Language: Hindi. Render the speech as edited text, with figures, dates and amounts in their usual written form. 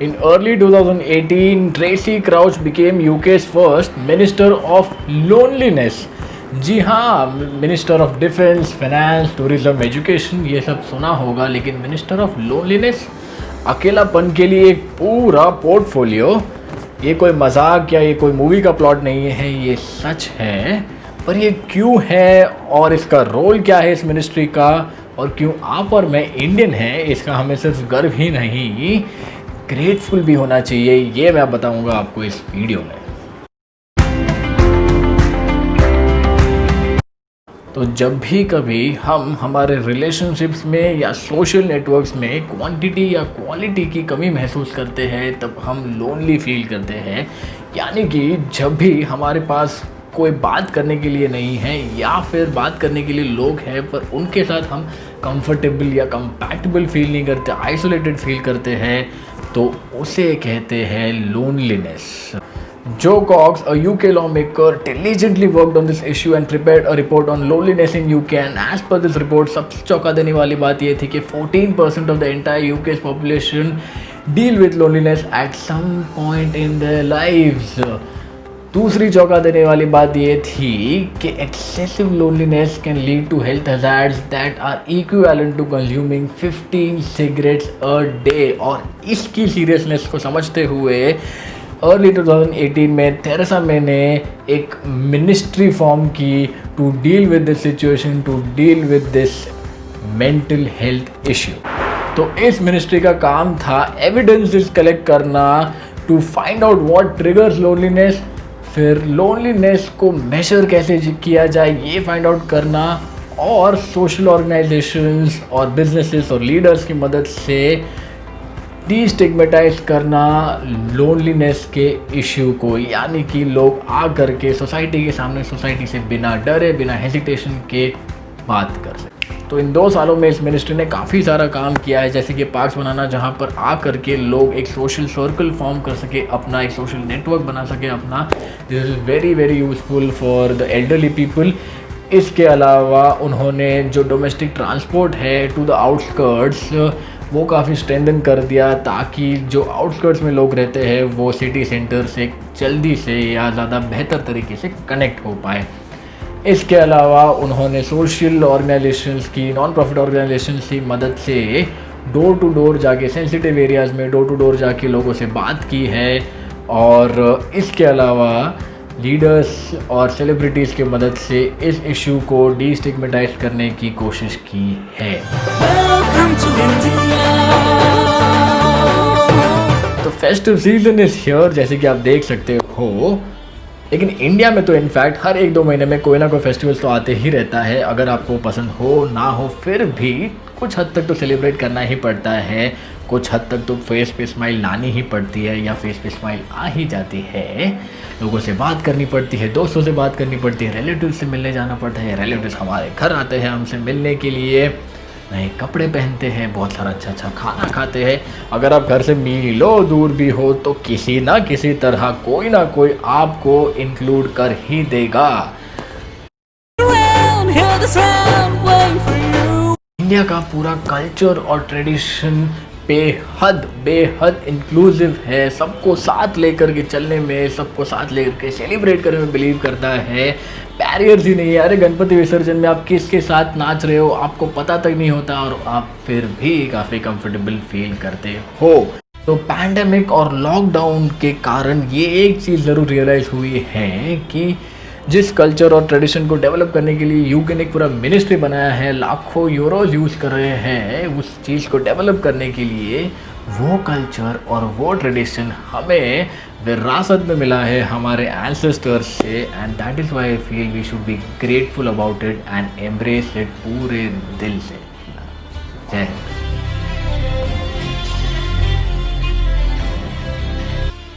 In early 2018, Tracy Crouch became UK's first Minister of Loneliness. जी हाँ, minister of defence, finance, tourism, education ये सब सुना होगा, लेकिन मिनिस्टर ऑफ लोनलीनेस, अकेलापन के लिए एक पूरा पोर्टफोलियो। ये कोई मजाक या ये कोई मूवी का प्लॉट नहीं है, ये सच है। पर ये क्यों है और इसका रोल क्या है इस मिनिस्ट्री का, और क्यों आप और मैं इंडियन हैं, इसका हमें सिर्फ गर्व ही नहीं ग्रेटफुल भी होना चाहिए, ये मैं बताऊंगा आपको इस वीडियो में। तो जब भी कभी हम हमारे रिलेशनशिप्स में या सोशल नेटवर्क्स में क्वांटिटी या क्वालिटी की कमी महसूस करते हैं, तब हम लोनली फील करते हैं। यानी कि जब भी हमारे पास कोई बात करने के लिए नहीं है या फिर बात करने के लिए लोग हैं पर उनके साथ हम कंफर्टेबल या कंपैटिबल फील नहीं करते, आइसोलेटेड फील करते हैं, तो उसे कहते हैं loneliness. Joe Cox, a UK lawmaker, diligently worked on this issue and prepared a report on loneliness in UK. And as per this report, सबसे चौंका देने वाली बात ये थी कि 14% of the entire UK's population deal with loneliness at some point in their lives. दूसरी चौंका देने वाली बात ये थी कि excessive loneliness can lead to health hazards that are equivalent to consuming 15 cigarettes a day. और इसकी सीरियसनेस को समझते हुए अर्ली 2018 में थेरेसा मे ने एक मिनिस्ट्री फॉर्म की to deal with this situation, to deal with this mental health issue. तो इस मिनिस्ट्री का काम था एविडेंसेस कलेक्ट करना to find out what triggers loneliness, फिर लोनलीनेस को मेजर कैसे किया जाए ये फाइंड आउट करना, और सोशल ऑर्गेनाइजेशंस और बिजनेसेस और लीडर्स की मदद से डीस्टिग्मेटाइज करना लोनलीनेस के इश्यू को। यानी कि लोग आ करके सोसाइटी के सामने सोसाइटी से बिना डरे, बिना हेजिटेशन के बात कर सकें। तो इन 2 सालों में इस मिनिस्ट्री ने काफ़ी सारा काम किया है, जैसे कि पार्क्स बनाना जहाँ पर आ करके लोग एक सोशल सर्कल फॉर्म कर सके, अपना एक सोशल नेटवर्क बना सके अपना। This is very very useful for the elderly people. इसके अलावा उन्होंने जो डोमेस्टिक ट्रांसपोर्ट है टू द आउटस्कर्ट्स वो काफ़ी स्ट्रेंथन कर दिया, ताकि जो आउटस्कर्ट्स में लोग रहते हैं वो सिटी सेंटर से जल्दी से या ज़्यादा बेहतर तरीके से कनेक्ट हो पाए। इसके अलावा उन्होंने सोशल ऑर्गेनाइजेशंस की, नॉन प्रॉफिट ऑर्गेनाइजेशंस की मदद से डोर टू डोर जाके, सेंसिटिव एरियाज़ में डोर टू डोर जाके लोगों से बात की है, और इसके अलावा लीडर्स और सेलिब्रिटीज़ की मदद से इस इशू को डीस्टिग्मेटाइज करने की कोशिश की है। तो फेस्टिव सीजन इज हियर, जैसे कि आप देख सकते हो। लेकिन इंडिया में तो इनफैक्ट हर 1-2 महीने में कोई ना कोई फेस्टिवल्स तो आते ही रहता है। अगर आपको पसंद हो ना हो, फिर भी कुछ हद तक तो सेलिब्रेट करना ही पड़ता है, कुछ हद तक तो फेस पे स्माइल लानी ही पड़ती है, या फेस पे स्माइल आ ही जाती है। लोगों से बात करनी पड़ती है, दोस्तों से बात करनी पड़ती है, रिलेटिव से मिलने जाना पड़ता है, रिलेटिव्स हमारे घर आते हैं हमसे मिलने के लिए, नए कपड़े पहनते हैं, बहुत सारा अच्छा अच्छा खाना खाते हैं। अगर आप घर से मीलों दूर भी हो तो किसी ना किसी तरह कोई ना कोई आपको इंक्लूड कर ही देगा। इंडिया का पूरा कल्चर और ट्रेडिशन बेहद इंक्लूसिव है, सबको साथ लेकर के चलने में, सबको साथ लेकर के सेलिब्रेट करने में बिलीव करता है। बैरियर्स ही नहीं है। अरे गणपति विसर्जन में आप किसके साथ नाच रहे हो आपको पता तक नहीं होता, और आप फिर भी काफ़ी कंफर्टेबल फील करते हो। तो पैंडेमिक और लॉकडाउन के कारण ये एक चीज़ ज़रूर रियलाइज़ हुई है कि जिस कल्चर और ट्रेडिशन को डेवलप करने के लिए यूके ने एक पूरा मिनिस्ट्री बनाया है, लाखों यूरोज यूज़ कर रहे हैं उस चीज़ को डेवलप करने के लिए, वो कल्चर और वो ट्रेडिशन हमें विरासत में मिला है हमारे एंसेस्टर्स से, and that is why I feel we should be grateful about it and embrace it पूरे दिल से। जय हिंद।